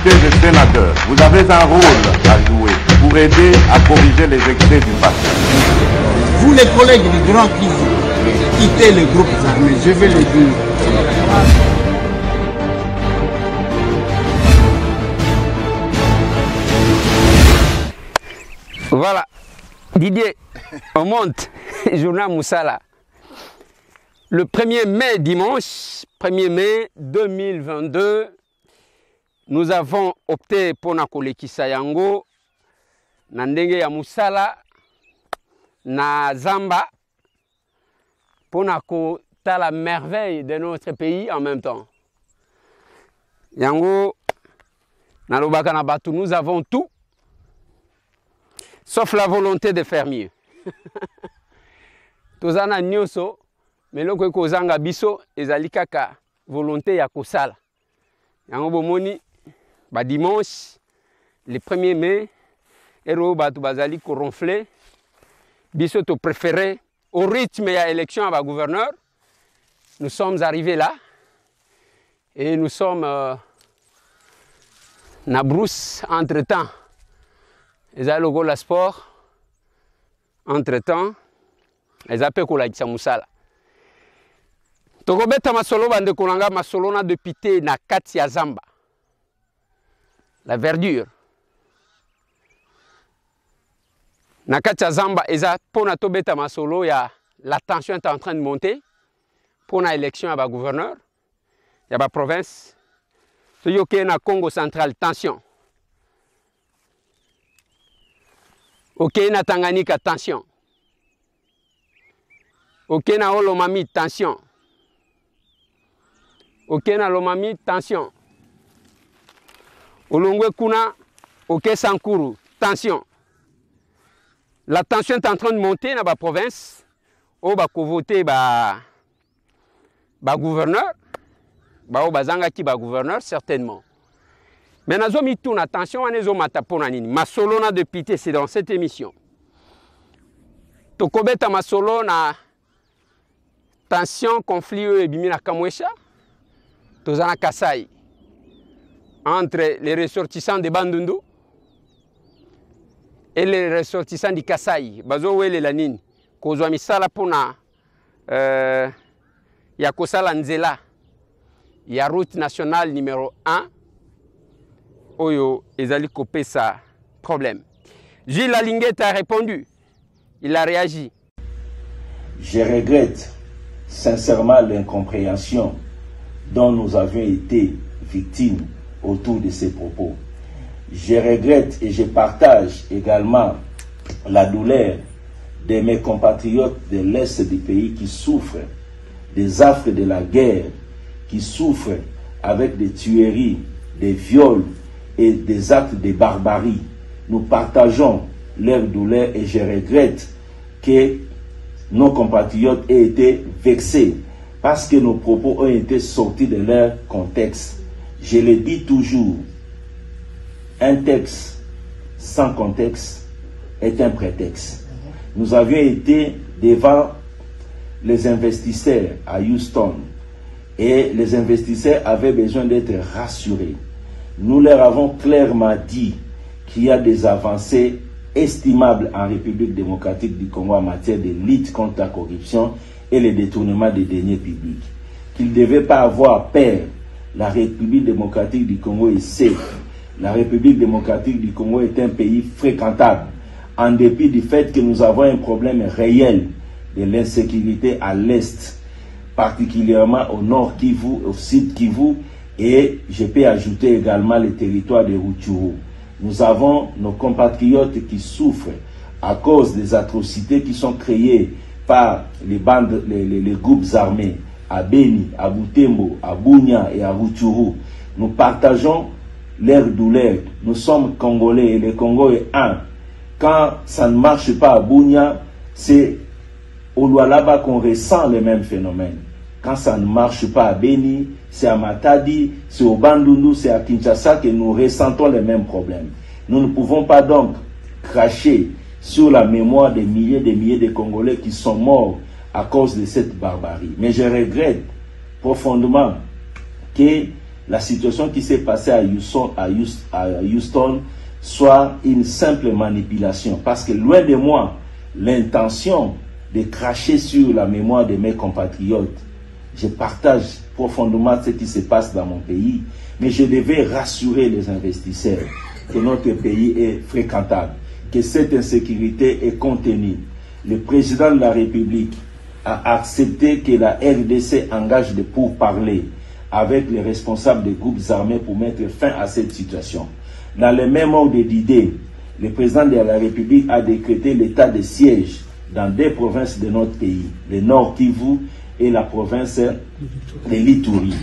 députés et sénateurs, vous avez un rôle à jouer pour aider à corriger les excès du passé. Vous les collègues du Grand Kivu, quittez les groupes armés, je vais le dire. Voilà, Didier, on monte, journal Moussala. Le 1er mai, dimanche, 1er mai 2022, nous avons opté pour na kolekisa yango na ndenge ya Moussala na Zamba pour na la merveille de notre pays en même temps. Yango na lobaka na batu, nous avons tout sauf la volonté de faire mieux. Tozana nyoso, mais loko kozanga biso ezali kaka volonté ya kosala. Yango bomoni ba dimanche le 1er mai ero batu bazali ko ronfler biso to préféré au rythme ya élection à ba gouverneur. Nous sommes arrivés là et nous sommes na brousse entre-temps. Ezali lokola sport entre-temps ezali pe kolakisa musala. Tokobeta masolo bande kolanga masolo na député na kati ya Zamba. La verdure. Na kati ya Zamba eza pona tobeta masolo ya la tension est en train de monter pour la élection à ba gouverneur ya ba province. So yoke na Congo central tension. Ok, na Tanganyika, tension. Ok, na Olomami, tension. Ok, na Lomami, tension. Olongwe Kuna, ok, Sankuru, tension. La tension est en train de monter dans la province. On va voter ba gouverneur. Ba bazanga ki ba gouverneur, certainement. Mais nous avons mis tout en attention à nous mataponanini. Masolo na député, c'est dans cette émission. Tokobeta masolo na tension, conflit et bimina Kamwesha. Tozana Kasai. Entre les ressortissants de Bandundu et les ressortissants de Kasai. Bazo wele la nini. Kozwa misala pona ya kosala nzela. Ya route nationale numéro 1. Oyo ezali kopé sa problème. Gilles Lalinguette a répondu. Il a réagi. Je regrette sincèrement l'incompréhension dont nous avions été victimes autour de ces propos. Je regrette et je partage également la douleur de mes compatriotes de l'Est du pays qui souffrent des affres de la guerre, qui souffrent avec des tueries, des viols et des actes de barbarie. Nous partageons leur douleur et je regrette que nos compatriotes aient été vexés parce que nos propos ont été sortis de leur contexte. Je le dis toujours, un texte sans contexte est un prétexte. Nous avions été devant les investisseurs à Houston et les investisseurs avaient besoin d'être rassurés. Nous leur avons clairement dit qu'il y a des avancées estimables en République démocratique du Congo en matière de lutte contre la corruption et le détournement des deniers publics. Qu'ils ne devaient pas avoir peur. La République démocratique du Congo est safe. La République démocratique du Congo est un pays fréquentable. En dépit du fait que nous avons un problème réel de l'insécurité à l'Est, particulièrement au nord Kivu, au sud Kivu, et je peux ajouter également le territoire de Rutshuru. Nous avons nos compatriotes qui souffrent à cause des atrocités qui sont créées par les bandes, les groupes armés à Beni, à Butembo, à Bunia et à Rutshuru. Nous partageons leur douleur. Nous sommes Congolais et le Congo est un. Quand ça ne marche pas à Bunia, c'est au Lualaba qu'on ressent les mêmes phénomènes. Quand ça ne marche pas à Beni, c'est à Matadi, c'est au Bandundu, c'est à Kinshasa que nous ressentons les mêmes problèmes. Nous ne pouvons pas donc cracher sur la mémoire des milliers de Congolais qui sont morts à cause de cette barbarie. Mais je regrette profondément que la situation qui s'est passée à Houston soit une simple manipulation. Parce que loin de moi, l'intention de cracher sur la mémoire de mes compatriotes. Je partage profondément ce qui se passe dans mon pays, mais je devais rassurer les investisseurs que notre pays est fréquentable, que cette insécurité est contenue. Le président de la République a accepté que la RDC engage des pourparlers avec les responsables des groupes armés pour mettre fin à cette situation. Dans le même ordre d'idées, le président de la République a décrété l'état de siège dans 2 provinces de notre pays, le Nord Kivu et la province de l'Ituri.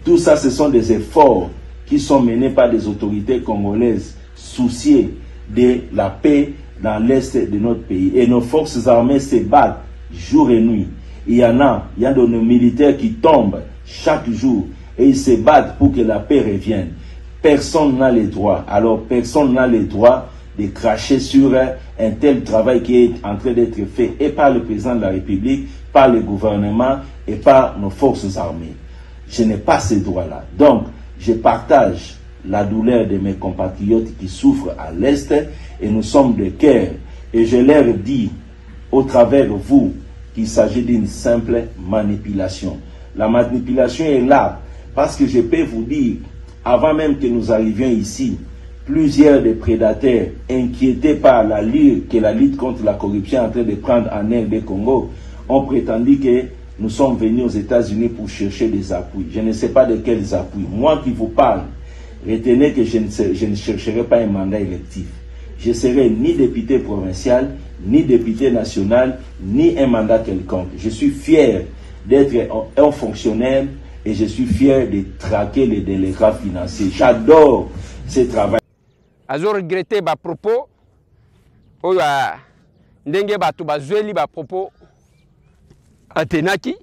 Tout ça, ce sont des efforts qui sont menés par des autorités congolaises souciées de la paix dans l'est de notre pays. Et nos forces armées se battent jour et nuit. Il y a de nos militaires qui tombent chaque jour et ils se battent pour que la paix revienne. Personne n'a le droit. Alors personne n'a le droit de cracher sur un tel travail qui est en train d'être fait et par le président de la République, par le gouvernement et par nos forces armées. Je n'ai pas ces droits-là. Donc, je partage la douleur de mes compatriotes qui souffrent à l'Est et nous sommes de cœur. Et je leur dis, au travers de vous, qu'il s'agit d'une simple manipulation. La manipulation est là parce que je peux vous dire, avant même que nous arrivions ici, plusieurs des prédateurs inquiétés par la lutte contre la corruption est en train de prendre en RD Congo ont prétendu que nous sommes venus aux États-Unis pour chercher des appuis. Je ne sais pas de quels appuis. Moi qui vous parle, retenez que je ne chercherai pas un mandat électif. Je serai ni député provincial, ni député national, ni un mandat quelconque. Je suis fier d'être un fonctionnaire et je suis fier de traquer les délégats financiers. J'adore ce travail. Azo regretté ba propos oya ndenge batu bazweli ba propos atenaki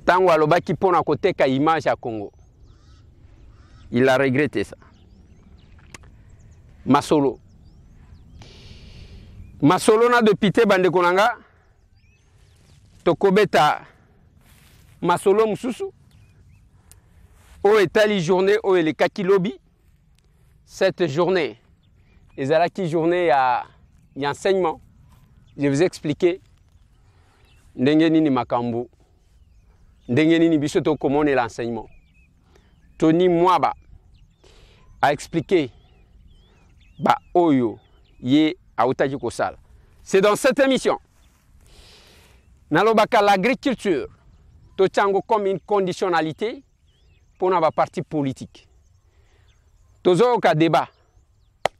tango alobaki pona koteka image ya Congo. Il a regretté ça. Masolo na député bande konanga tokobeta masolo mususu o etali journée o elekaki lobby. Cette journée, ezalaki journée à enseignement. Je vais vous expliquer ndenge nini makambo, ndenge nini biso to komone l'enseignement. Tony Mwaba a expliqué ba oyo ye autaki kosala. C'est dans cette émission. Nalobaka l'agriculture to tchango comme une conditionnalité pour na ba parti politique. Tozo ka débat.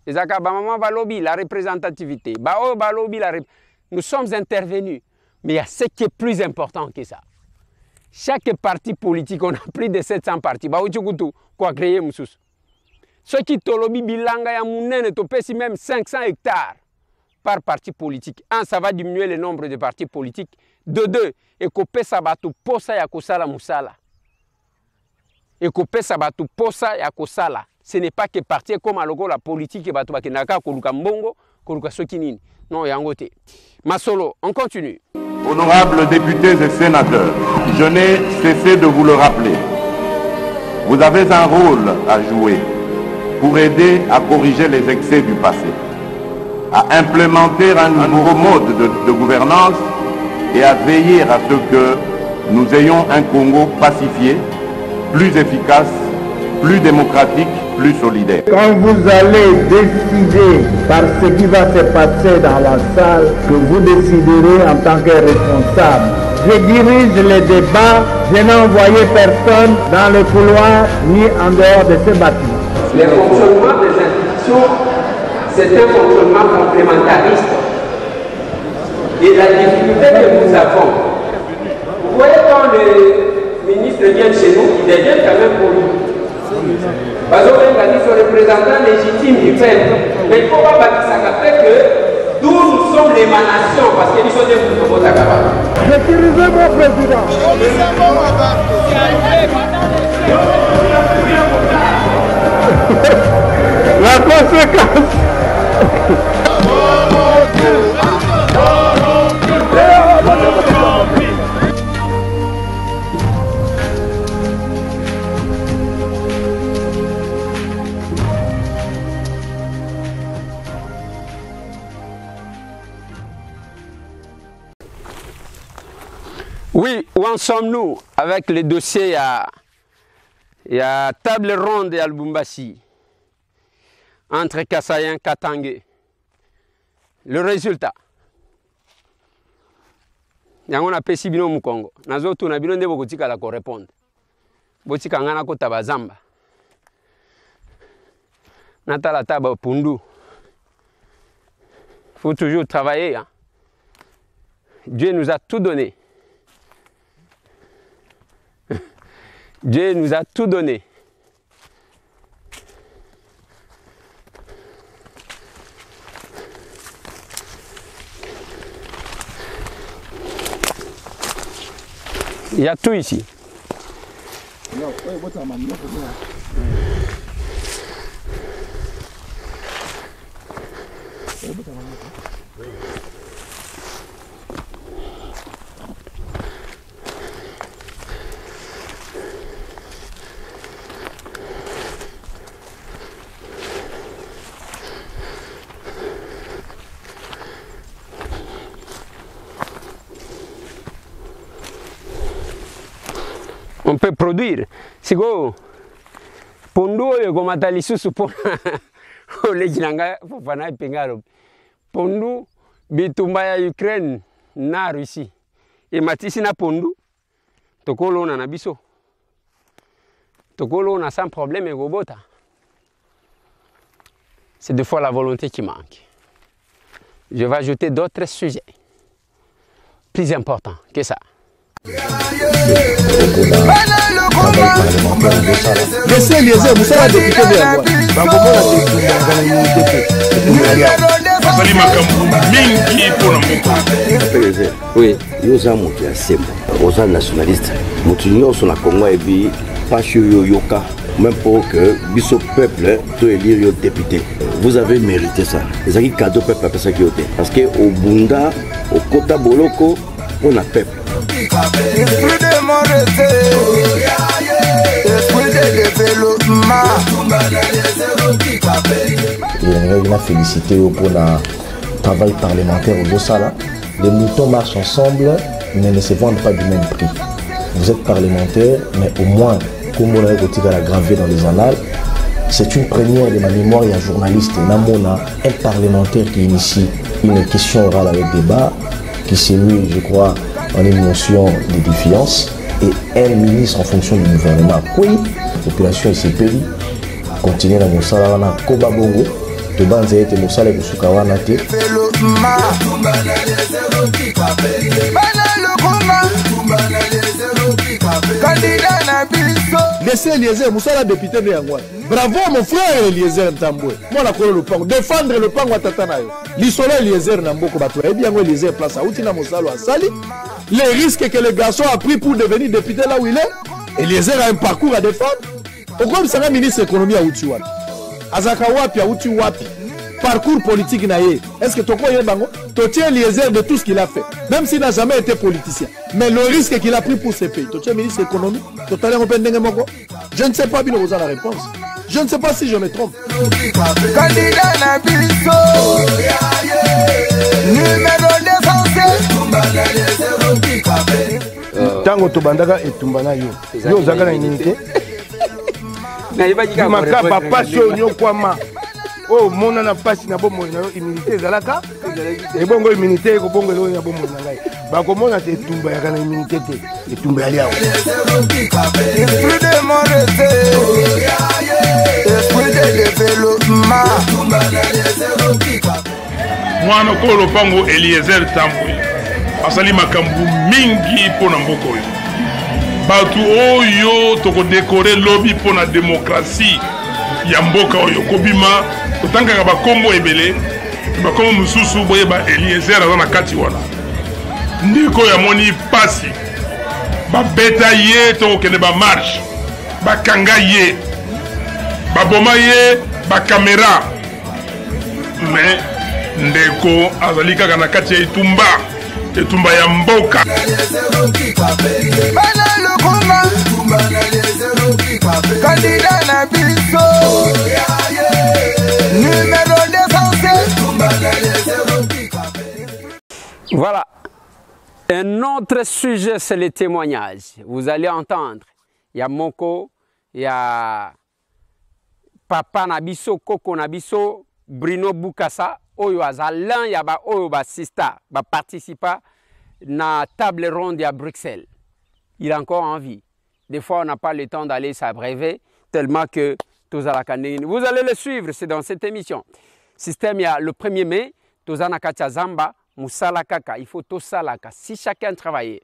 Ezaka ba maman ba lobby la représentativité. Ba o ba lobby nous sommes intervenus. Mais il y a ce qui est plus important que ça. Chaque parti politique, on a plus de 700 partis. Ba uchukutu kwa créer mususu. Ce qui tolobi bilanga ya munene to pesi même 500 hectares par parti politique. Un, ça va diminuer le nombre de partis politiques. De deux, et ko pesa batu posa ya kosala musala. Et ko pesa batu posa ya kosala. Ce n'est pas que parti comme à logo la politique et batu bakenaka koluka mbongo, koluka soki nini. Non, yangote. Masolo, on continue. Honorables députés et sénateurs, je n'ai cessé de vous le rappeler. Vous avez un rôle à jouer pour aider à corriger les excès du passé, à implémenter un nouveau mode de gouvernance et à veiller à ce que nous ayons un Congo pacifié, plus efficace, plus démocratique, plus solidaire. Quand vous allez décider par ce qui va se passer dans la salle, que vous déciderez en tant que responsable. Je dirige les débats, je n'ai envoyé personne dans le couloir ni en dehors de ce bâtiment. Le fonctionnement des institutions, c'est un fonctionnement complémentariste. Et la difficulté que nous avons, vous voyez quand les ministres viennent chez nous, ils deviennent quand même polis. Parce qu'ils sont représentants légitimes du peuple. Mais il ne faut pas bâtir ça que d'où nous sommes l'émanation, parce que nous sommes des mouvements d'Akaba. Je suis mon président. La conséquence. Oui, où en sommes-nous avec les dossiers il y a table ronde à Lubumbashi, entre Kasaïen et Katangé. Le résultat. On a pesi bino mu Congo. Nazo tuna bino ndebo kotika la ko répondre. Botika ngana ko tabazamba. Natala taba pundu. Faut toujours travailler. Hein. Dieu nous a tout donné. Dieu nous a tout donné. Il y a tout ici. On peut produire. Si go pondu yo komata lisusu pona olejinanga fofana pengalo. Pondu bitumba ya Ukraine na Russie. E matisi na pondu tokolo na biso. Tokolo na sans problème et gobota. C'est deux fois la volonté qui manque. Je vais ajouter d'autres sujets plus importants que ça. Laissez Eliezer Moussala député de la voix. Oui, nous sommes des nationalistes. Nous sommes na Congo et puis pas yoka. Même pour que biso peuple to élire député. Vous avez mérité ça. Les acquis cadeau peuple après ça qui était. Parce que au Bunda, au Kota Boloko, on a peuple. Esprit de mon esprit de développement. Je voudrais féliciter pour le travail parlementaire au Bossala. Les moutons marchent ensemble, mais ne se vendent pas du même prix. Vous êtes parlementaire, mais au moins, comme on a gravé dans les annales, c'est une première de ma mémoire. Il y a un journaliste, Namona, un parlementaire qui initie une question orale avec débat, qui s'est mis, je crois, en émotion de défiance, et un ministre en fonction du gouvernement. Oui, la population est pays continue à Moussala na Koba Bongo, de Banze et Moussala et Moussoukawana. Laissez Eliezer Moussala député de Yangwa. Bravo mon frère Eliezer Ntambwe. Moi la kolo le pango. Défendre le pango à Tatanayo. L'isole Eliezer Namboko Bato. Et bien Eliezer place à Outina Moussala à Sali. Les risques que le garçon a pris pour devenir député là où il est. Eliezer a un parcours à défendre. Au comme ça, ministre de l'économie à Outi Wapi. Azaka Wapi à Outi Wapi. Parcours politique naïe. Est-ce que tu connais Bango? Tu tiens Eliezer de tout ce qu'il a fait. Même s'il n'a jamais été politicien. Mais le risque qu'il a pris pour ce pays. Tu tiens ministre de l'économie. Je ne sais pas bien vous avez la réponse. Je ne sais pas si je me trompe. Tango Tobandaka et Tumbana yo. Yo Zagana immunité. Makaba passion nyokwama. Oh mona na pasi na bomo na immunité zalaka. Et bongo immunité ko bongo lo na bomo na ngai. Ba ko mona te tumba ya kana immunité te. Et tumba ya. Esprit de mon esprit de développement. Mwana ko lopango Eliezer Ntambwe. Asali makambu mingi pona mboko oyo. Batu oyo toko décorer lobby pona démocratie ya mboka oyo kobima otanga ba kombo ebele ba kombo mususu boye ba Eliezer azana kati wana. Ndiko ya moni pasi. Ba beta ye toko kene ba marche. Ba kanga ye. Ba boma ye ba caméra. Mais ndeko azali kaka na kati ya itumba. Etumba ya mboka. Candidat na biso. Voilà. Un autre sujet, c'est les témoignages. Vous allez entendre. Il y a Moko, il y a Papa Nabiso, Koko Nabiso, Bruno Bukasa, Oyo Azalan, il y a Oyo Basista, participa na table ronde à Bruxelles. Il a encore envie. Des fois, on n'a pas le temps d'aller s'abreuver tellement que vous allez le suivre, c'est dans cette émission. Système, il y a le 1er mai, Tozana Zamba, Moussala Kaka, il faut Tosalaka. Si chacun travaille,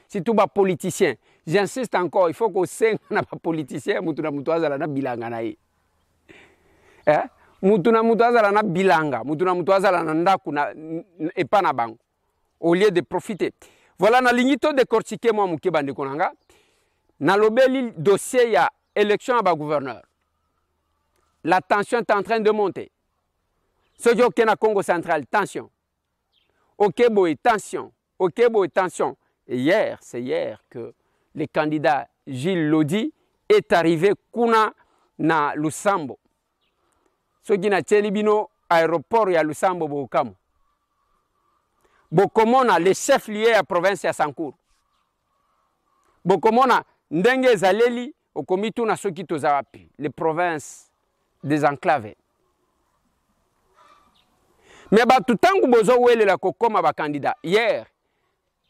si tout bas politicien, j'insiste encore, il faut qu'au sein n'a pas politicien, Moutuna Moutouazala na bilanga nae. Moutuna Moutouazala na bilanga, Moutuna Moutouazala na ndaku na epana bango. Au lieu de profiter. Voilà, na lignito de cortiquer moi mouké bande konanga. Na lobeli dossier ya élection à gouverneur. La tension est en train de monter. Ce qui est au Congo central, tension. Au Kébo, tension. Au Kébo, tension. Et hier, c'est hier que le candidat Gilles Lodi est arrivé kuna na Lusambo. Ce qui n'a pas aéroport à Lusambo Bokamu. Bokomona, le chef lié à la province à Sankour. Bokomona, Ndenge Zaleli, au comité na Soki Tozawapi, les provinces désenclavées. Mais tout temps que bozo wele la kokoma ba candidat hier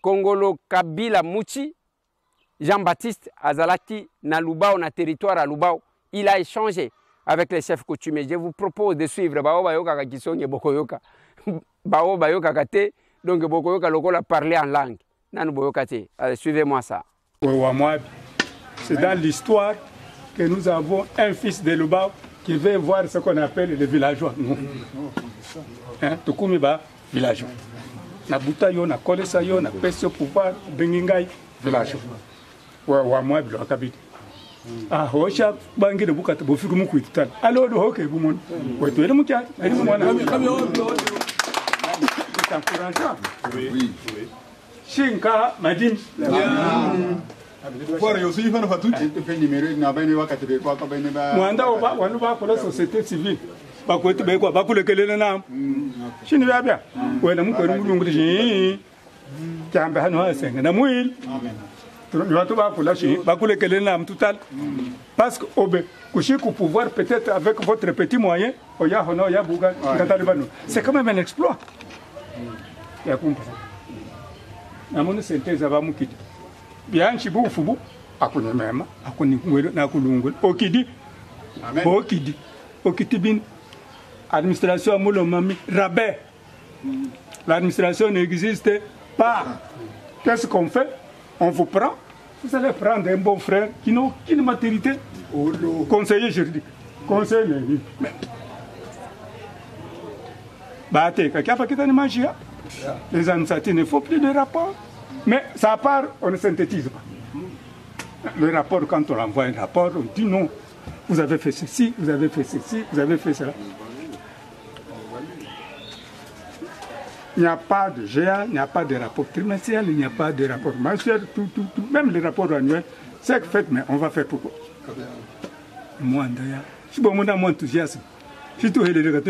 Kongolo Kabila Mouchi Jean-Baptiste Azalaki na Lubao na territoire à Lubao, il a échangé avec les chefs coutumiers. Je vous propose de suivre Bao Bayoka Kakisonye Bokoyoka. Bao Bayoka Kate, donc Bokoyoka Lokola parler en langue. Nanu Boyoka Te. Allez, suivez-moi ça. C'est dans l'histoire que nous avons un fils de Lubao qui veut voir ce qu'on appelle les villageois. Tukumiba, villageois. Na Butayo, na Kolesayo, na Pesio Pouvoir, Bengingai, villageois. Moi, je suis ah, Hocha, Bangi de Bukat, Bofiku Mukuitan. Alors, le hockey, Boumon. Oui, tu es le Moukia. C'est encourageant. Oui. Shinka, Madine. Mwanda wanuba pour la société civile. Bakwete bekwa bakule kelele na. Shini bya. Wena mukwe mulungu Kambe hano asenga na mwil. Watu bakula shi bakule kelele na total. Parce que obe kushiku pouvoir peut-être avec votre petit moyen, oya hono ya buga katalibano. C'est quand même un exploit. Ya kumpa. Na mona synthèse aba mukiti. Bien chibu fubu akuni mema akuni ngwelo na kulungul okidi amen okidi okitibin administration mulo mami rabais l'administration n'existe pas. Qu'est-ce qu'on fait? On vous prend, vous allez prendre un bon frère qui n'a aucune maturité, conseiller juridique, conseiller les administratifs ne font plus de rapport. Mais ça part, on ne synthétise pas. Le rapport, quand on envoie un rapport, on dit non, vous avez fait ceci, vous avez fait ceci, vous avez fait cela. Il n'y a pas de GA, il n'y a pas de rapport trimestriel, il n'y a pas de rapport mensuel, tout. Même les rapports annuels, c'est que fait, mais on va faire pourquoi? Moi, d'ailleurs, je suis bon, mon enthousiasme. Je suis tout le monde,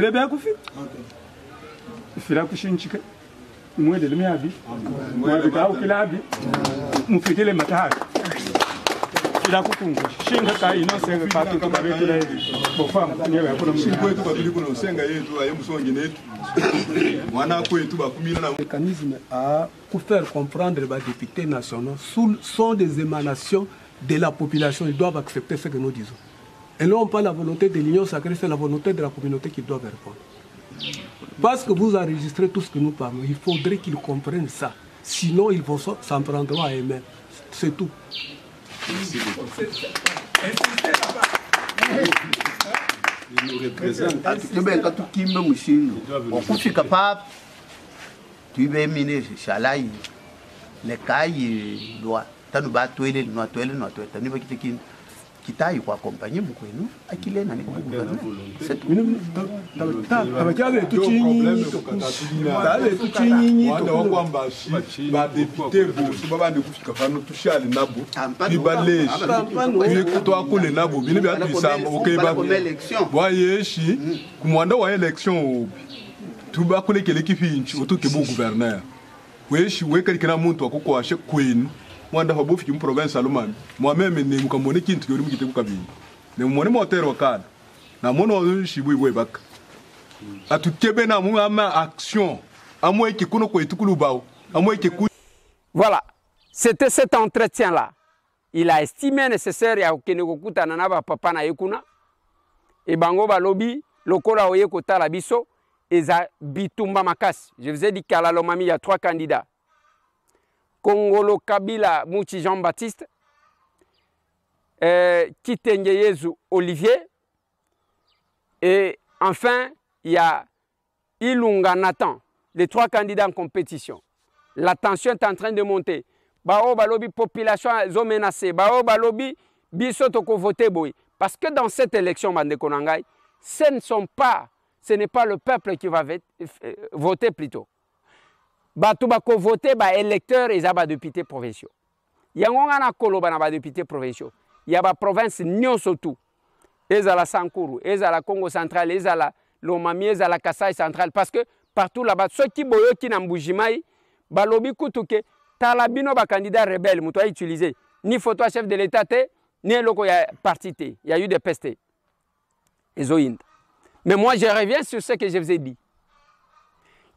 il faut la coucher une chicken. Moi de l'ami abi, moi de gars qui l'abi, nous faisons les matins. Il a coupé. Chinga kai non c'est pas tout comme avec les bonnes femmes. Il y a pour nous. Chinga tout ba biliko no senga yetu ayo musongi netu. Mwana ko yetu ba kumina na mécanisme à pour faire comprendre les députés nationaux sont des émanations de la population, ils doivent accepter ce que nous disons. Et non pas la volonté de l'union sacrée, c'est la volonté de la communauté qui doit répondre. Parce que vous enregistrez tout ce que nous parlons, il faudrait qu'ils comprennent ça. Sinon, ils vont s'en prendre à eux-mêmes. C'est tout. Ils nous représentent. Tu veux miner Chalaï, les cailles, doit. Tu vas toiler, qui taille pour accompagner beaucoup nous à qui l'est c'est tout. weshi weka likana muntu akoko ashe kwenu mwanda fa bofi mu province alomami moi-même ne mukamone kintu yori mugite kukabini ne mumone motero wakana na mono shibu ibwe baka atukebe na mu ama action amwe kikuno ko itukulu bawo amwe kiku. Voilà, c'était cet entretien là. Il a estimé nécessaire ya kokuta na ba papa na yekuna et bango balobi lokola oye kotala biso eza bitumba makasi. Je vous ai dit qu'à la Lomami il y a 3 candidats. Kongolo Kabila Mouchi Jean-Baptiste, Kitenge Yezu Olivier, et enfin il y a Ilunga Nathan, les 3 candidats en compétition. La tension est en train de monter. Bao balobi population zo menacée, bao balobi biso toko voter boy. Parce que dans cette élection bande konangai, ce n'est pas le peuple qui va voter plutôt. Batu bako voter ba électeurs et ba députés provinciaux. Yangonga na koloba na ba députés provinciaux. Ya ba province nyonso tout. Ezala Sankuru, ezala Congo central, ezala Lomami, ezala Kasai central parce que partout là-bas ceux qui boyo ki na Mbujimai balobi kutuke talabino ba candidat rebelle muto a utilisé ni photo chef de l'état té ni loko ya parti té. Il y a eu des pestes. Mais moi je reviens sur ce que je vous ai dit.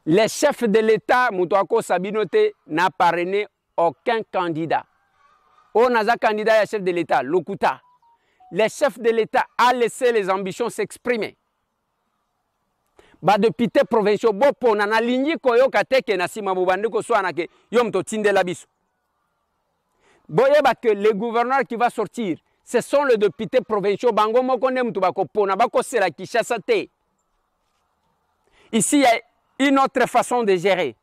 Les chefs de l'État, Moutouako Sabinote, n'a parrainé aucun candidat. On a un candidat et chef de l'État, Lokuta. Les chefs de l'État ont laissé les ambitions s'exprimer. Ba député provinciaux, bopo na lingi koyo kateke na sima bubande ko soana ke yom to tinde labiso. Boye ba que les gouverneurs qui va sortir, ce sont les députés provinciaux bango moko ne mtu bako pona bako sela Kinshasa te. Ici il y a une autre façon de gérer.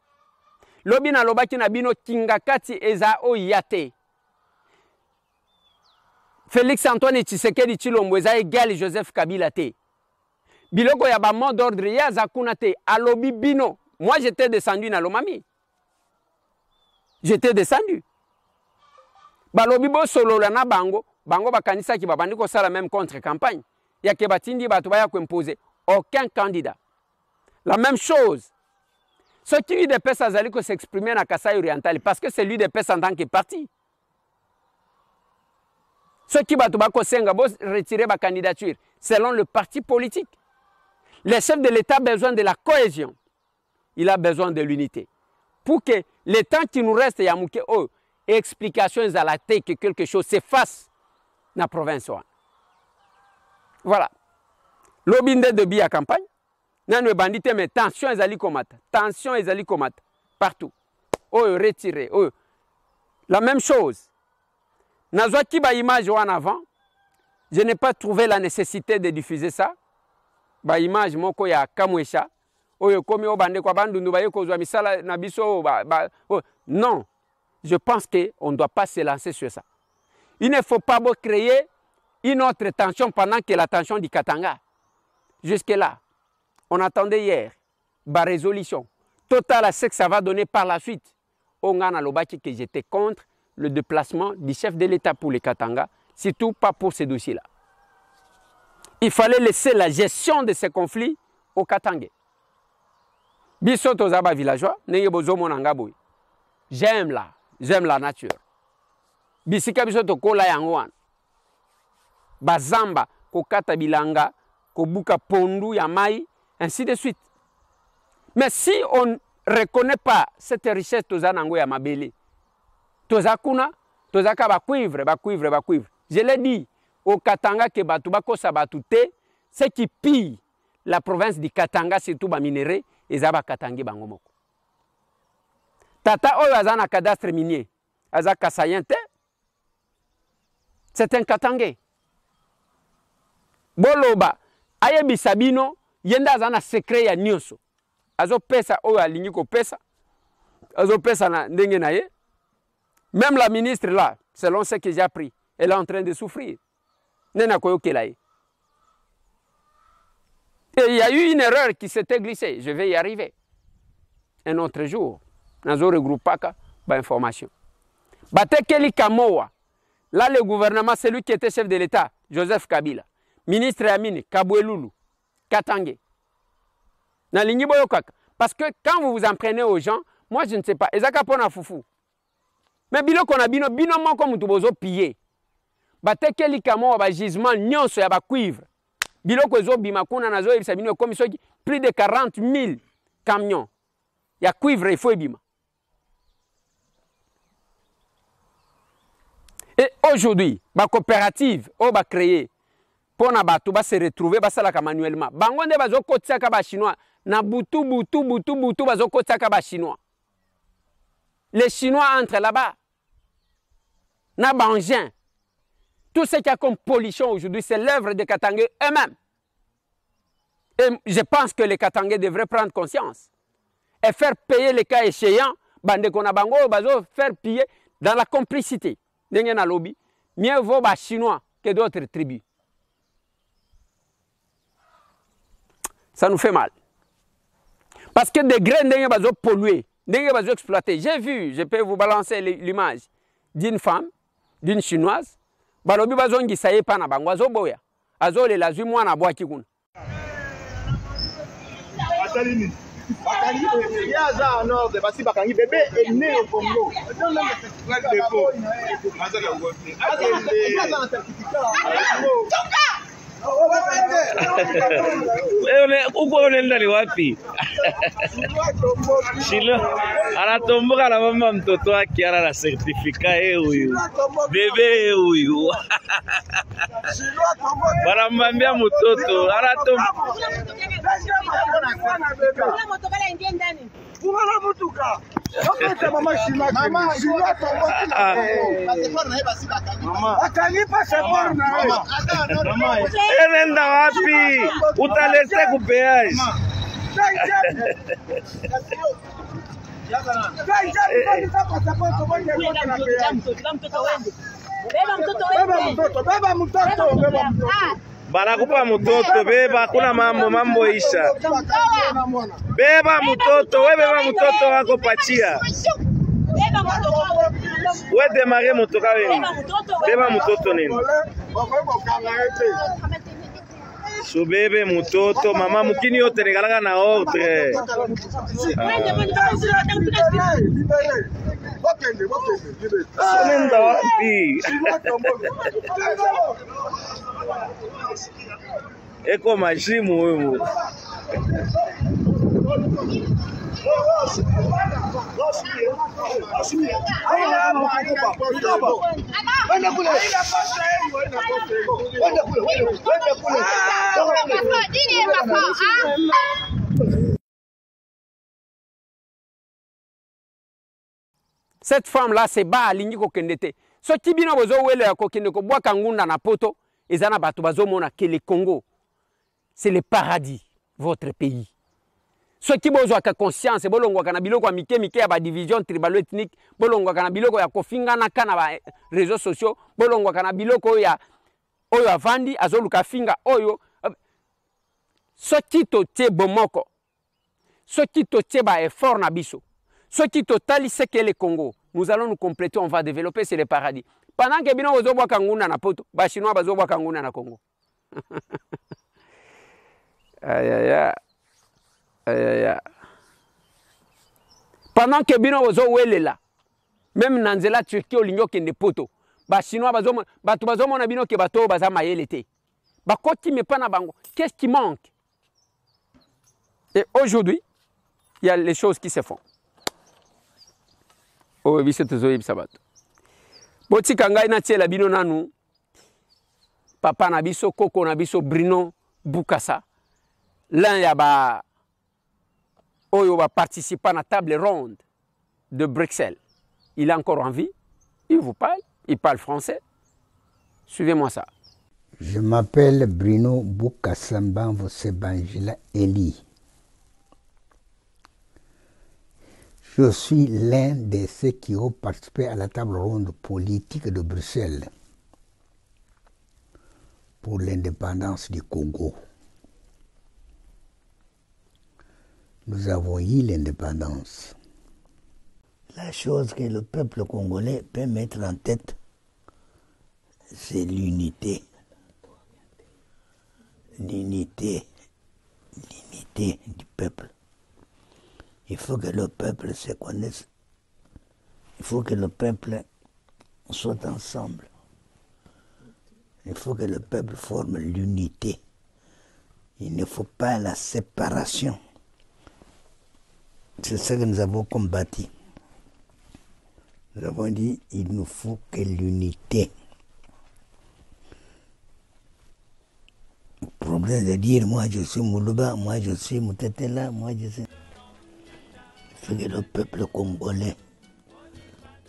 Lobina lobaki na bino kingakati eza o yate. Félix Antoine Tshisekedi Tshilombo eza égal Joseph Kabila te. Biloko ya ba mot d'ordre ya zakuna te alobi bino. Moi j'étais descendu na Lomami. J'étais descendu. Balobi bo solo la na bango, bango bakanisa ki babandi ko sala même contre campagne. Ya ke batindi batu baya ko imposer aucun candidat. La même chose. Ce qui lui dépêche à Zaliko s'exprimer dans Kasaï oriental parce que c'est lui dépêche en tant que parti. Ce qui va retirer ma candidature selon le parti politique. Les chefs de l'État ont besoin de la cohésion. Il a besoin de l'unité. Pour que le temps qui nous reste, il y a explications à la tête que quelque chose s'efface dans la province. Voilà. L'obinde de Bia campagne. Nan bandité mais tension ezali komata. Tension ezali komata partout. Oh retiré. Oh. La même chose. Nazwa ki ba image en avant. Je n'ai pas trouvé la nécessité de diffuser ça. Ba image moko ya Kamwesha. Oyo komi o bande kwa bandundu ba yeko zwa misala na biso non. Je pense que on ne doit pas se lancer sur ça. Il ne faut pas créer une autre tension pendant que la tension du Katanga. Jusque là. On attendait hier, la résolution. Total à ce que ça va donner par la suite. On a lobaki que j'étais contre le déplacement du chef de l'État pour les Katanga, surtout pas pour ces dossiers-là. Il fallait laisser la gestion de ces conflits au Katanga. Biso tozaba villageois, j'aime la nature. Bisika biso to kola yangoan. Bazamba kokata bilanga, kobuka pondu ya mai. Ainsi de suite. Mais si on ne reconnaît pas cette richesse tozanango ya mabele, tozakuna, tozaka ba cuivre. Je l'ai dit au Katanga que batu bakosa batute, ceux qui pillent la province du Katanga surtout ba minéré, ezaba Katangi bangomoko. Tata oyo azana cadastre minier, azaka sayente. C'est un Katangais. Boloba, ayebi sabino yenda zana secret ya nyonso. Azo pesa oyo alingi ko pesa. Azo pesa na ndenge na ye. Même la ministre là, selon ce que j'ai appris, elle est en train de souffrir. Nena koyokela ye. Et il y a eu une erreur qui s'était glissée. Je vais y arriver. Un autre jour, nazo regroupaka ba information. Batekeli Kamoa. Là le gouvernement, c'est lui qui était chef de l'État, Joseph Kabila. Ministre Amine Kaboueloulou. Katangé. Parce que quand vous vous en prenez aux gens, Moi, je ne sais pas. Ezaka pona fufu. Mais biloko na bino moko mutu bozo piller. Batekeli kamo ba gisement nyonso ya ba cuivre. Biloko ezo bima kuna nazo ebisa bino comme soki plus de 40 000 camions. Ya cuivre il faut bima. Et aujourd'hui, ba coopérative o ba créer pona bato ba se retrouver ba sala ka manuellement. Bango nde bazo kotsaka ba chinois na butu bazo kotsaka ba chinois. Les Chinois entrent là-bas. Na bangin. Tout ce qu'il y a comme pollution aujourd'hui, c'est l'œuvre des Katangais eux-mêmes. Et je pense que les Katangais devraient prendre conscience et faire payer les cas échéants, bande kona bango, bazo faire payer dans la complicité. Dengue na lobby, mieux vaut les Chinois que d'autres tribus. Ça nous fait mal. Parce que des graines dengue bazo polluer, dengue bazo exploiter. J'ai vu, je peux vous balancer l'image d'une femme, d'une Chinoise. Balobi bazongi saye pana bango azoboya azole lazwi mwana bwaki kuna bakalini yaza en ordre basi bakangi bébé est né au Congo uko unaenda ni wapi? Shilo anatomboka na mama mtoto wake ana na certificat huyu bebe huyu wanamwambia mtoto anatomboka nenda wapi? Utalese kupeaje? Banakupa mtoto beba, kuna mambo isha. Beba mtoto, wewe beba mtoto wako pachia. We demare motoka wewe. Beba mtoto nini? So bebe mtoto, mama mukini yote regalaka na ordre. Nenda wapi? Eko mashimu wewe. Cette femme-là, c'est bas alingi kokendete. So kibino bozo wele ya kokende ko bwa kangunda na poto, ezana bato bazo mona que le Congo, c'est le paradis, votre pays. So ki bozo aka conscience, bolongwa kana biloko ya mike ya ba division tribalo ethnique, bolongwa kana biloko ya kofingana kana ba réseaux sociaux, bolongwa kana biloko ya oyo avandi azoluka finga oyo. So kito tie bomoko. So kito tie ba effort na biso. Ce qui totalise c'est que le Congo, nous allons nous compléter, on va développer, c'est le paradis. Pendant que bino ozobo kanguna na poto, ba chinois bazobo kanguna na Congo. Aïe aïe aïe. Aïe aïe aïe. Pendant que bino ozo welela, même nanzela Turquie olingo kende poto, ba chinois bazomo bato bazomo na bino ke bato baza mayele te. Ba koti me pana bango. Qu'est-ce qui manque? Et aujourd'hui, il y a les choses qui se font. Oh, biso tozoyebi sabato. Botika ngai na tiela bino nanu. Papa na biso, koko na biso, Bruno Bukassa. L'un ya ba oyo va participer à la table ronde de Bruxelles. Il est encore en vie. Il vous parle. Il parle français. Suivez-moi ça. Je m'appelle Bruno Bukassa Mbanvo Sebangila Eli. Je suis l'un de ceux qui ont participé à la table ronde politique de Bruxelles pour l'indépendance du Congo. Nous avons eu l'indépendance. La chose que le peuple congolais peut mettre en tête, c'est l'unité. L'unité du peuple. Il faut que le peuple se connaisse. Il faut que le peuple soit ensemble. Il faut que le peuple forme l'unité. Il ne faut pas la séparation. C'est ça que nous avons combattu. Nous avons dit il nous faut que l'unité. Le problème de dire moi je suis Moulouba, moi je suis Moutetela, moi je suis. Il faut que le peuple congolais,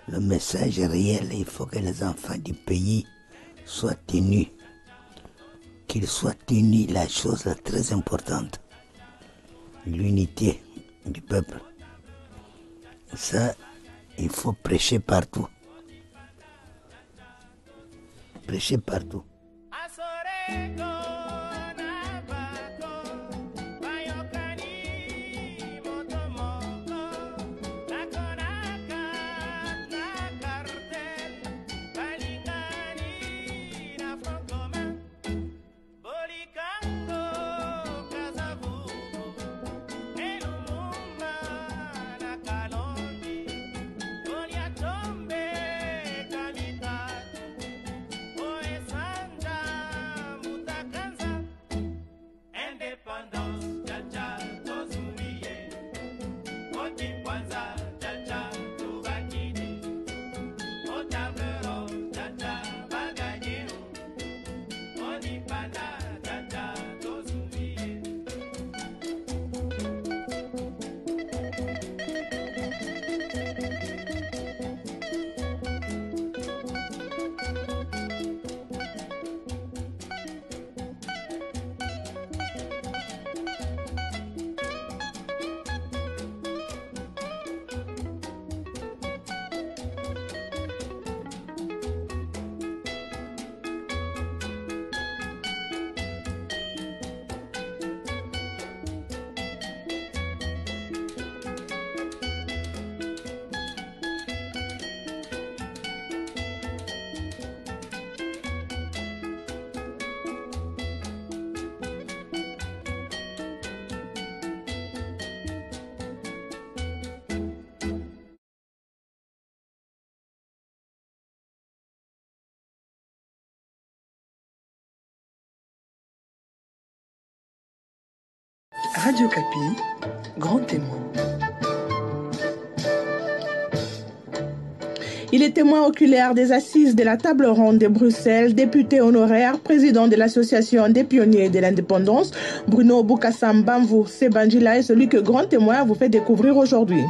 le message est réel, il faut que les enfants du pays soient tenus. Qu'ils soient tenus, la chose la très importante, l'unité du peuple. Ça, il faut prêcher partout. Prêcher partout. Radio Kapi, grand témoin. Il est témoin oculaire des assises de la table ronde de Bruxelles, député honoraire, président de l'association des pionniers de l'indépendance. Bruno Bukasa-Mbamvu Sebandjila est celui que grand témoin vous fait découvrir aujourd'hui.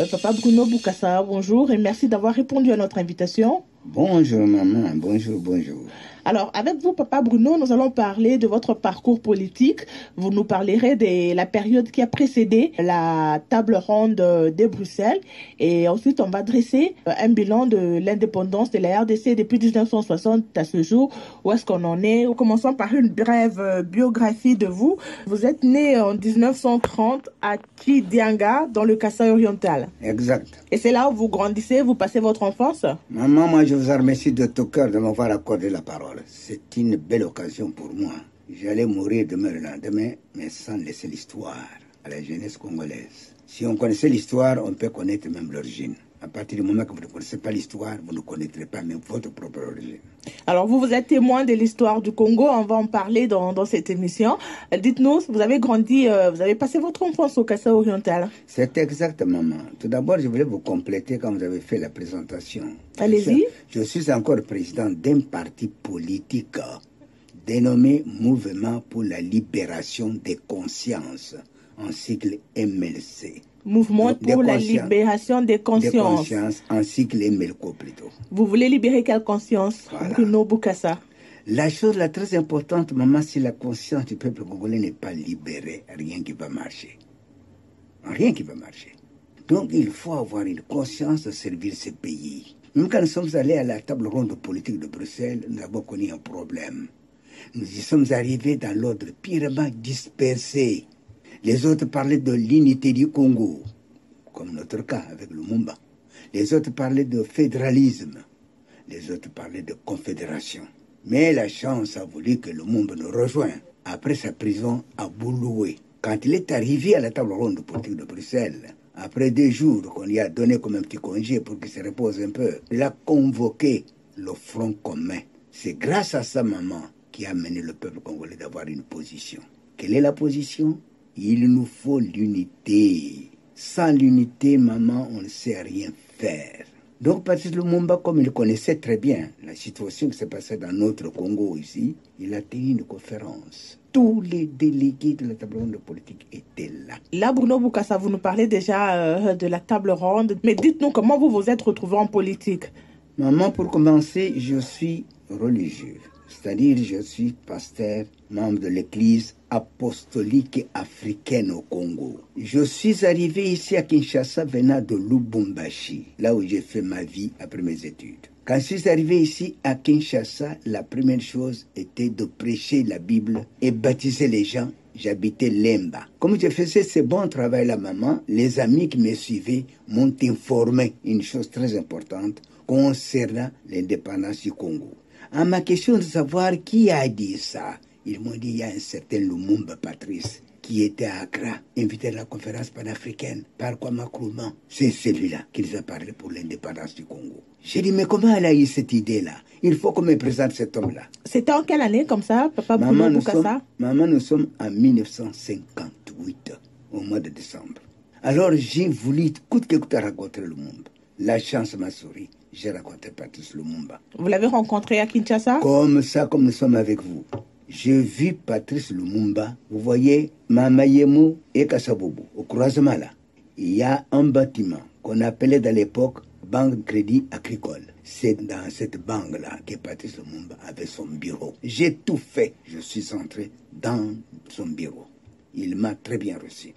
Papa Bruno Bukasa, bonjour et merci d'avoir répondu à notre invitation. Bonjour maman, bonjour, bonjour. Alors, avec vous, Papa Bruno, nous allons parler de votre parcours politique. Vous nous parlerez de la période qui a précédé la table ronde de Bruxelles. Et ensuite, on va dresser un bilan de l'indépendance de la RDC depuis 1960 à ce jour. Où est-ce qu'on en est? Commençons par une brève biographie de vous. Vous êtes né en 1930 à Kidianga, dans le Kasaï oriental. Exact. Et c'est là où vous grandissez, vous passez votre enfance? Maman, moi je vous remercie de tout cœur de m'avoir accordé la parole. C'est une belle occasion pour moi. J'allais mourir demain le lendemain, mais sans laisser l'histoire à la jeunesse congolaise. Si on connaissait l'histoire, on peut connaître même l'origine. À partir du moment que vous ne connaissez pas l'histoire, vous ne connaîtrez pas même votre propre origine. Alors vous êtes témoin de l'histoire du Congo, on va en parler dans cette émission. Dites-nous, vous avez grandi, vous avez passé votre enfance au Kasaï oriental. C'est exact, maman. Tout d'abord, je voulais vous compléter quand vous avez fait la présentation. Allez-y. Je suis encore président d'un parti politique dénommé Mouvement pour la libération des consciences, en sigle MLC. Mouvement pour la libération des consciences. Des consciences, en cycle MLCO plutôt. Vous voulez libérer quelle conscience, voilà. Bruno Bukasa? La chose la très importante, maman, si la conscience du peuple congolais n'est pas libérée, rien qui va marcher. Rien qui va marcher. Donc il faut avoir une conscience de servir ce pays. Même quand nous sommes allés à la table ronde politique de Bruxelles, nous avons connu un problème. Nous y sommes arrivés dans l'ordre purement dispersé. Les autres parlaient de l'unité du Congo, comme notre cas avec le Mumba. Les autres parlaient de fédéralisme. Les autres parlaient de confédération. Mais la chance a voulu que Lumumba nous rejoigne après sa prison à Bouloué. Quand il est arrivé à la table ronde politique de Bruxelles, après 2 jours qu'on lui a donné comme un petit congé pour qu'il se repose un peu, il a convoqué le Front commun. C'est grâce à sa maman qui a amené le peuple congolais d'avoir une position. Quelle est la position? Il nous faut l'unité. Sans l'unité, maman, on ne sait rien faire. Donc, Patrice Lumumba, comme il connaissait très bien la situation qui s'est passée dans notre Congo ici, il a tenu une conférence. Tous les délégués de la table ronde politique étaient là. Là, Bruno Bokassa, vous nous parlez déjà de la table ronde, mais dites-nous comment vous vous êtes retrouvé en politique. Maman, pour commencer, je suis religieux. C'est-à-dire, je suis pasteur, membre de l'église apostolique africaine au Congo. Je suis arrivé ici à Kinshasa venant de Lubumbashi, là où j'ai fait ma vie après mes études. Quand je suis arrivé ici à Kinshasa, la première chose était de prêcher la Bible et baptiser les gens. J'habitais Lemba. Comme je faisais ce bon travail là, maman, les amis qui me suivaient m'ont informé une chose très importante concernant l'indépendance du Congo. À ma question de savoir qui a dit ça, ils m'ont dit il y a un certain Lumumba Patrice qui était à Accra, invité à la conférence panafricaine par Kwame Nkrumah. C'est celui-là qui nous a parlé pour l'indépendance du Congo. J'ai dit, mais comment elle a eu cette idée-là? Il faut qu'on me présente cet homme-là. C'était en quelle année comme ça, papa Bruno Bokassa? Maman, nous sommes en 1958, au mois de décembre. Alors j'ai voulu coûte que coûte rencontrer Lumumba. La chance m'a souri. J'ai rencontré Patrice Lumumba. Vous l'avez rencontré à Kinshasa? Comme ça, comme nous sommes avec vous. J'ai vu Patrice Lumumba. Vous voyez, Mamayemo et Kassabobo, au croisement là. Il y a un bâtiment qu'on appelait dans l'époque Banque de Crédit Agricole. C'est dans cette banque-là que Patrice Lumumba avait son bureau. J'ai tout fait. Je suis entré dans son bureau. Il m'a très bien reçu.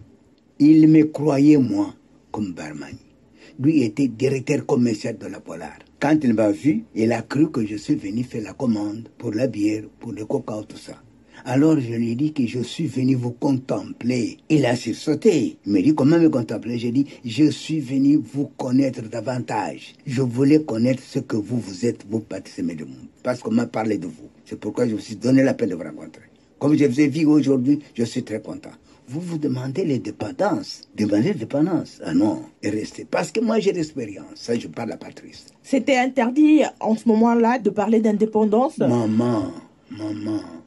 Il me croyait, moi, comme barman. Lui était directeur commercial de la Polar. Quand il m'a vu, il a cru que je suis venu faire la commande pour la bière, pour le coca, tout ça. Alors je lui ai dit que je suis venu vous contempler. Il a sursauté. Il m'a dit comment me contempler? J'ai dit je suis venu vous connaître davantage. Je voulais connaître ce que vous êtes, vous Patrice Lumumba, parce qu'on m'a parlé de vous. C'est pourquoi je me suis donné la peine de vous rencontrer. Comme je vous ai vu aujourd'hui, je suis très content. Vous vous demandez l'indépendance. Demandez l'indépendance. Ah non, et restez. Parce que moi j'ai l'expérience. Ça, je parle à Patrice. C'était interdit en ce moment-là de parler d'indépendance? Maman.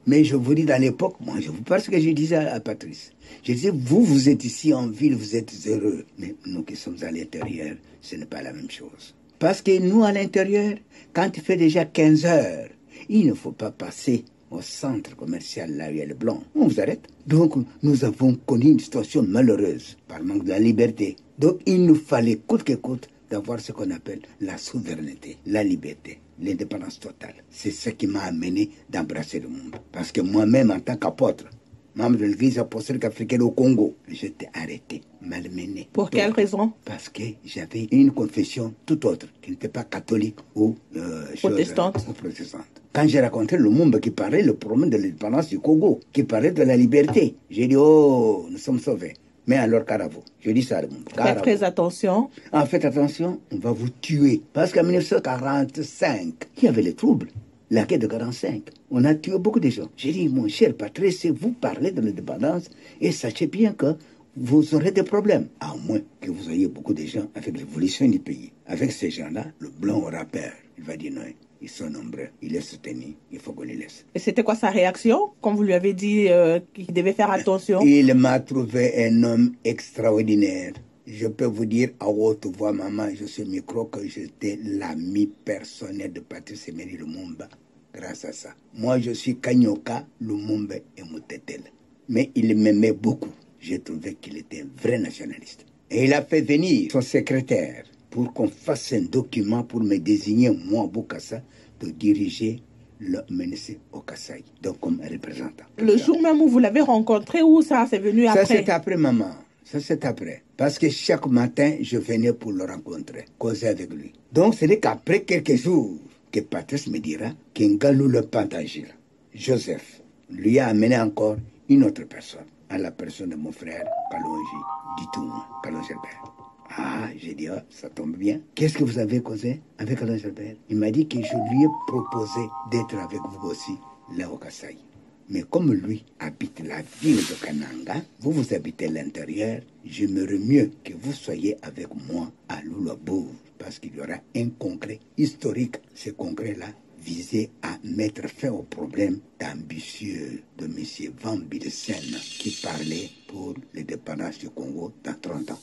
Mais je vous dis dans l'époque, moi je vous parle ce que je disais à Patrice. Je disais, vous êtes ici en ville, vous êtes heureux. Mais nous qui sommes à l'intérieur, ce n'est pas la même chose. Parce que nous à l'intérieur, quand il fait déjà 15 heures, il ne faut pas passer au centre commercial, là où il y a le blanc. On vous arrête. Donc, nous avons connu une situation malheureuse par manque de la liberté. Donc, il nous fallait, coûte que coûte, d'avoir ce qu'on appelle la souveraineté, la liberté, l'indépendance totale. C'est ce qui m'a amené d'embrasser le monde. Parce que moi-même, en tant qu'apôtre, membre de l'église apostolique africaine au Congo, j'étais arrêté, malmené. Pour quelle raison? Parce que j'avais une confession tout autre, qui n'était pas catholique ou protestante. Quand j'ai rencontré Lumumba qui parlait le problème de l'indépendance du Congo, qui parlait de la liberté, j'ai dit, oh, nous sommes sauvés. Mais alors, Caravo, je dis ça à Lumumba. Faites très attention. Faites attention, on va vous tuer. Parce qu'en 1945, il y avait les troubles. La guerre de 45, on a tué beaucoup de gens. J'ai dit, mon cher Patrice, vous parlez de l'indépendance et sachez bien que vous aurez des problèmes. À moins que vous ayez beaucoup de gens avec l'évolution du pays. Avec ces gens-là, le blanc aura peur. Il va dire non, ils sont nombreux, il est soutenu, il faut qu'on les laisse. Et c'était quoi sa réaction quand vous lui avez dit qu'il devait faire attention? Il m'a trouvé un homme extraordinaire. Je peux vous dire à haute voix, maman, je suis micro, que j'étais l'ami personnel de Patrice Lumumba. Grâce à ça. Moi, je suis Kanyoka, Lumumba et Moutetel. Mais il m'aimait beaucoup. J'ai trouvé qu'il était un vrai nationaliste. Et il a fait venir son secrétaire pour qu'on fasse un document pour me désigner, moi, Bokassa, de diriger le MNC au Kasaï, donc comme représentant. Le jour même où vous l'avez rencontré, ou ça, c'est venu après? Ça, c'est après, maman. Ça, c'est après. Parce que chaque matin, je venais pour le rencontrer, causer avec lui. Donc, ce n'est qu'après quelques jours que Patrice me dira qu'Ngalou le Pantagile, Joseph, lui a amené encore une autre personne, à la personne de mon frère Kalonji, Ditou, Kalonji Herbert. Ah, j'ai dit, ah, ça tombe bien. Qu'est-ce que vous avez causé avec Alain Jalbert? Il m'a dit que je lui ai proposé d'être avec vous aussi, là au Kasaï. Mais comme lui habite la ville de Kananga, vous habitez l'intérieur, j'aimerais mieux que vous soyez avec moi à Lulabou, parce qu'il y aura un congrès historique. Ce congrès-là visait à mettre fin au problème ambitieux de M. Van Bilsen qui parlait pour l'indépendance du Congo dans 30 ans.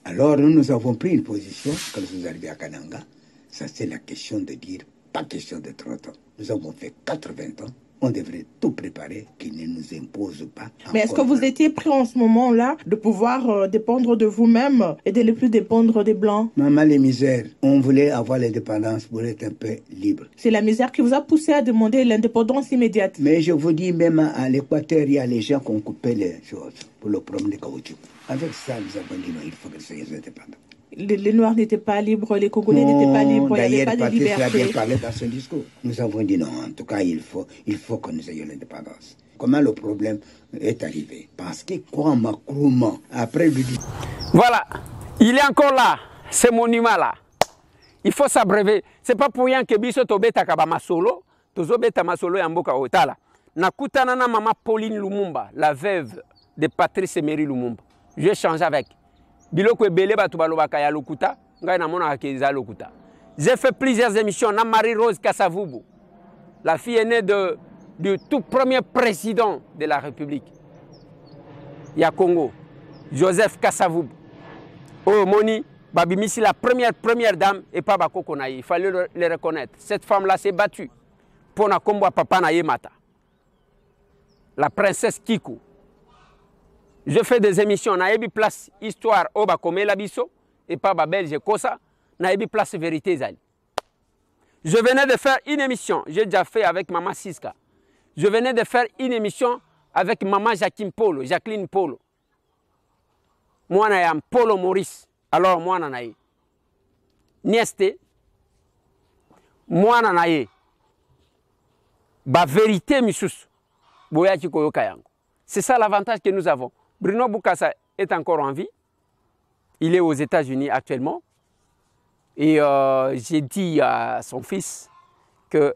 Alors nous avons pris une position quand nous sommes arrivés à Kananga. Ça c'est la question de dire, pas question de 30 ans. Nous avons fait 80 ans. On devrait tout préparer, qu'il ne nous impose pas. Mais est-ce que vous étiez prêt en ce moment-là de pouvoir dépendre de vous-même et de ne plus dépendre des Blancs? Maman, les misères, on voulait avoir l'indépendance pour être un peu libre. C'est la misère qui vous a poussé à demander l'indépendance immédiate. Mais je vous dis, même à l'Équateur, il y a les gens qui ont coupé les choses pour le problème de caoutchouc. Avec ça, nous avons dit non, il faut que nous soyons indépendants. Les Noirs n'étaient pas libres, les Congolais n'étaient pas libres, il n'y avait pas de liberté. D'ailleurs, Patrice l'a bien parlé dans son discours. Nous avons dit non, en tout cas, il faut que nous ayons l'indépendance. Comment le problème est arrivé? Parce que quoi, Macron, après le... Voilà, il est encore là, ce monument-là. Il faut s'abreuver. Ce n'est pas pour rien que Biso Tobeta Kabama Solo, Tozobeta Masolo Yamboka Otala. Nakutana na maman Pauline Lumumba, la veuve de Patrice Emery Lumumba. Je vais changer avec. Biloko ebele batu balobaka ya lokuta, ngai na mona akeza lokuta. J'ai fait plusieurs émissions na Marie-Rose Kassavubu, la fille aînée du tout premier président de la République. Ya Congo, Joseph Kassavubu. Oh Moni, Babimisi la première dame et pas Bakoko Naï. Il fallait le reconnaître. Cette femme-là s'est battue pour na kombo papa na Yemata. La princesse Kiku. Je fais des émissions, naebi place histoire oba comme la biso et pas ba belge kosa, naebi place vérité zali. Je venais de faire une émission, j'ai déjà fait avec maman Siska. Je venais de faire une émission avec maman Jacqueline Polo. Moi na Polo Maurice. Alors moi na nae. Nieste. Moi na nae. Ba vérité misus. Boya chiko yokayango. C'est ça l'avantage que nous avons. Bruno Bukassa est encore en vie. Il est aux États-Unis actuellement. Et j'ai dit à son fils que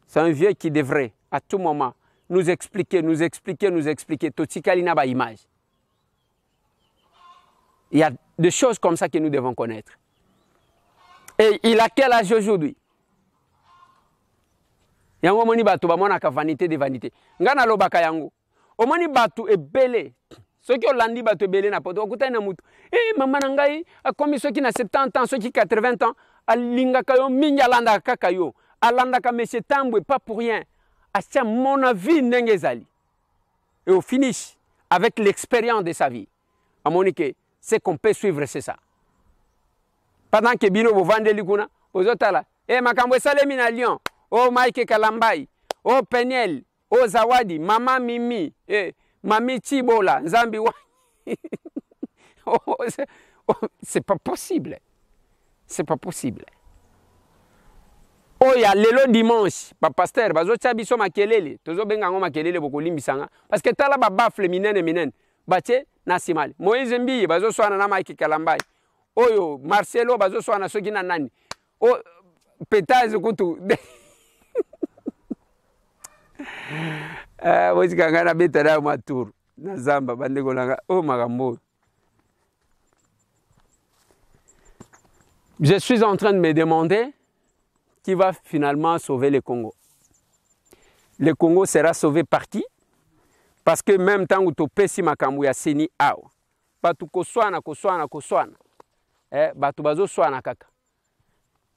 c'est un vieux qui devrait à tout moment nous expliquer. Totikalina ba image. Il y a des choses comme ça que nous devons connaître. Et il a quel âge aujourd'hui? Yango moni batu ba mona ka vanité de vanité. Ngana lobaka yango. Omoni batu ebele. Ceux qui ont landi batu ebele na poto okuta na mutu. Mama nangai a komi ceux qui na 70 ans, ceux qui 80 ans, alinga kayo minya landa kaka yo. Alanda ka monsieur Tambwe pas pour rien. A mon avis nengezali. Et au finish avec l'expérience de sa vie. A monique, c'est qu'on peut suivre c'est ça. Pendant que bino bo vandeli kuna, ozotala, makambo salemi na Lyon. Oh Mike Kalambai, oh Peniel, oh Zawadi, Mama Mimi, Mami Chibola, Zambi. C'est pas possible. C'est pas possible. Oh ya lelo dimanche, pa pasteur, bazo tchabiso makelele, tozo benga ngo makelele boko limbisanga parce que tala ba bafle minene, bache na simali. Moïse Mbi bazo swana na Mike Kalambai. Oyo Marcelo bazo swana soki na nani. Oh pétage kutu. Wozikangana betara maturu na zamba bandeko langa o magambo. Je suis en train de me demander qui va finalement sauver le Congo. Le Congo sera sauvé par qui? Parce que même tant que tu pesi makambu ya seni awa. Batu koswana. Batu bazo swana kaka.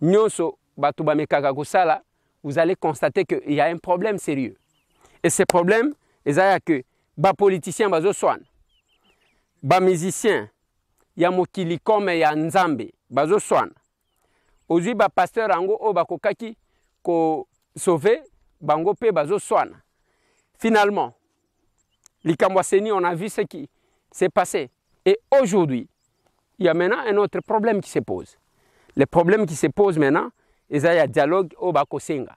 Nyoso batu bamekaka kosala, vous allez constater qu'il y a un problème sérieux. Et ce problème, c'est que les politiciens bazo swana. Les musiciens, il y a mokili comme il y a nzambe bazo swana. Aujourd'hui, les pasteurs ango o bakokaki ko sauver bango pe bazo swana. Finalement, l'Ikambwaseni, on a vu ce qui s'est passé. Et aujourd'hui, il y a maintenant un autre problème qui se pose. Le problème qui se pose maintenant, c'est un dialogue au Bakosenga.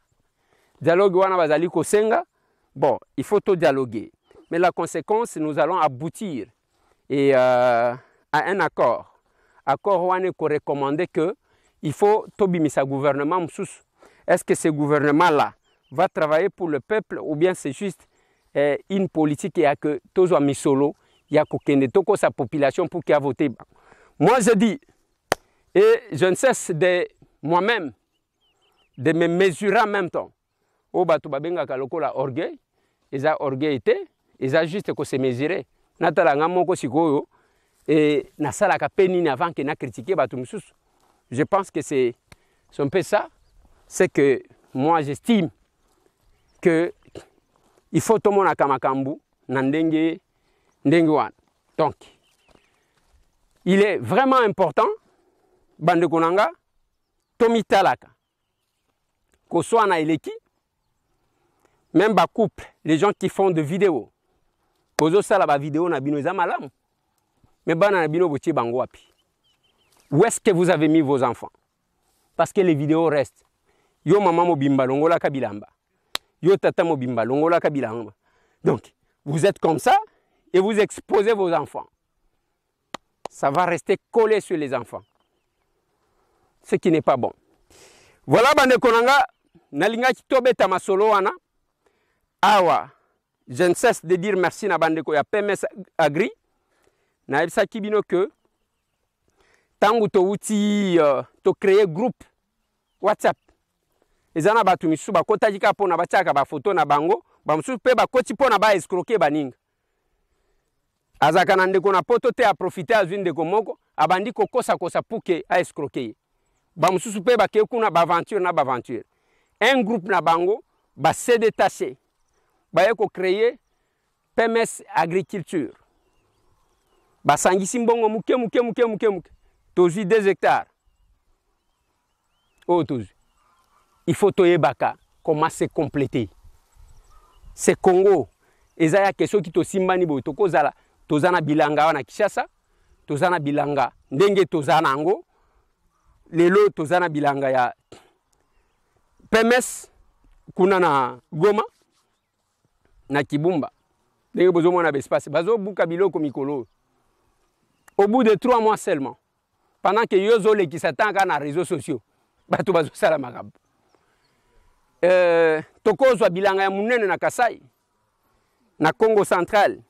Dialogue wana bazali kosenga. Bon, il faut tout dialoguer. Mais la conséquence, nous allons aboutir à un accord accord wane ko recommander que il faut tobimisa gouvernement msusu. Est-ce que ce gouvernement là va travailler pour le peuple ou bien c'est juste une politique qui a que tozo misolo, il y a kokende toko sa population pour qu'il a voté. Moi je dis et je ne cesse de moi-même de me mesurer en même temps. O batu babenga kalokola orgueil, eza orgueil était, eza juste que se mesurer. Natala ngamoko sikoyo et nasala ka penini avant que na critiquer batu msusu. Je pense que c'est un peu ça, c'est que moi j'estime que il faut tout le monde à Kamakambu, Nandenge, Ndengwan. Donc, il est vraiment important, Bande Konanga, Tomi Talaka, qu'on soit en Eleki, même bas couple, les gens qui font des vidéos, Kozo sala ba vidéo na bino za malam, mais bana na bino botie bango wapi. Où est-ce que vous avez mis vos enfants? Parce que les vidéos restent. Yo maman mobimba longola kabilamba. Yo tata mobimba longola kabilamba. Donc, vous êtes comme ça et vous exposez vos enfants. Ça va rester collé sur les enfants. Ce qui n'est pas bon. Voilà bande konanga nalinga kitobe tamasolo wana. Awa, je ne cesse de dire merci na bande ko ya PMS Agri. Na ebisa kibino que tangu to uti to créer groupe WhatsApp. Ezana batu misusu bakotaki ka pona batiaka ba photo na bango, ba misusu pe bakoti pona ba escroquer baninga. Azaka na ndeko na poto te a profiter azwi ndeko moko, abandi kokosa kosa puke a escroquer. Ba misusu pe ba kuna ba aventure na ba aventure. Un groupe na bango ba se détacher. Ba yeko créer PMS Agriculture. Ba sangisi mbongo muke. Tozi 2 hectares. Oh, tozi. Il faut toye baka. Comment se compléter? C'est Congo. Ezaya question qui to simbani bo toko zala. Tozana bilanga wana Kishasa. Tozana bilanga. Ndenge tozana ango. Lelo tozana bilanga ya PMS. Kuna na Goma. Na Kibumba. Ndenge bozo mwana bespace. Bazo buka biloko mikolo. Au bout de 3 mois seulement. Pendant que yozo le qui s'attend à les réseaux sociaux, batu bazo sala magab. Tokozwa bilanga ya munene na Kasai, na Congo central,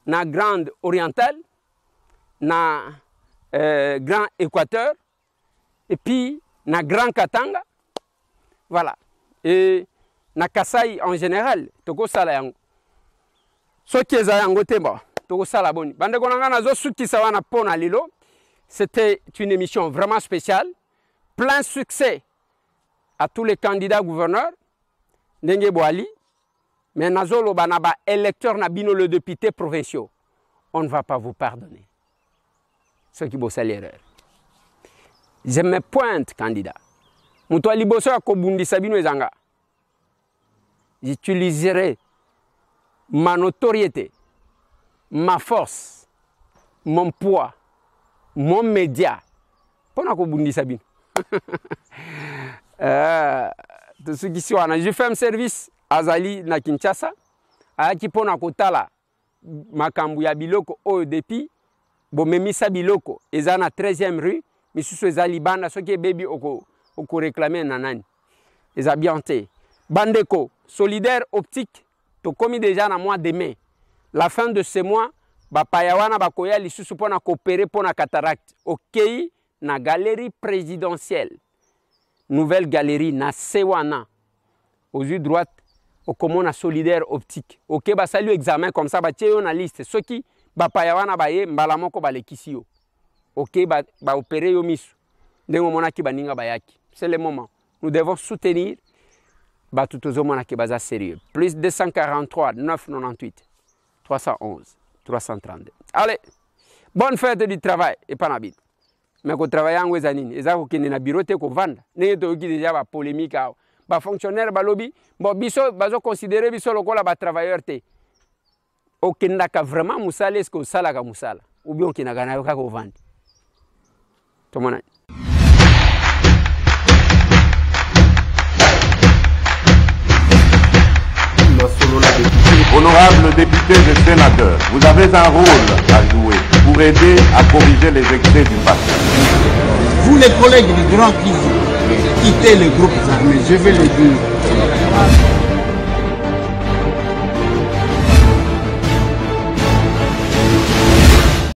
na Grande Orientale, na Grand Équateur, et puis na Grand Katanga, voilà. Et na Kasai en général, tokozala yango. So kieza yango temba, tokozala boni. Bande konanga nazo suki sawana pona lilo. C'était une émission vraiment spéciale. Plein succès à tous les candidats gouverneurs. Ndenge Boali. Mais Nazolo Banaba, électeurs Nabino le député provinciaux. On ne va pas vous pardonner. Ce qui bosse l'erreur. Je me pointe, candidat. Moutouali bosse à Kobundi Sabino Ezanga. J'utiliserai ma notoriété, ma force, mon poids, mon média pour na kobundi sabine. De ceux qui sont je fais un service azali na Kinshasa aki pona kotala makambu ya biloko oyo depuis bo memisa biloko eza na 13e rue misusu eza libanda soki baby oko réclamer na nani eza bienté bandeko solidaire optique to komi déjà na mois de mai la fin de ce mois Bapayawana bakoya lisusu pona coopérer pona cataracte. Ok, na galerie présidentielle. Nouvelle galerie na Sewana. Aux yeux droite, au commun solidaire optique. Ok, bah salut examen comme ça, bah tiens on a liste. Ceux qui bapayawana baye mbalamoko balekisio. Ok, bah opérer yo misu. Dengo monaki baninga bayaki. C'est le moment. Nous devons soutenir bah tout aux monaki baza sérieux. Plus 243 998 311. 332. Allez, bonne fête du travail et pas n'habite. Mais qu'on travaille en Wezanine, et ça, vous qui n'avez pas de bureau, vous vendez. N'est-ce pas déjà la polémique, les fonctionnaires, les lobby, bon, biso, baso considérer biso le cola, les travailleurs, au Kenaka vraiment moussala, est-ce que ça la moussala, ou bien qui n'a gagné au cas qu'on vend. Tout le monde. Honorables députés et sénateurs, vous avez un rôle à jouer pour pour aider à corriger les excès du passé. Vous les collègues du Grand qui quittez les groupes armés, je vais le dire.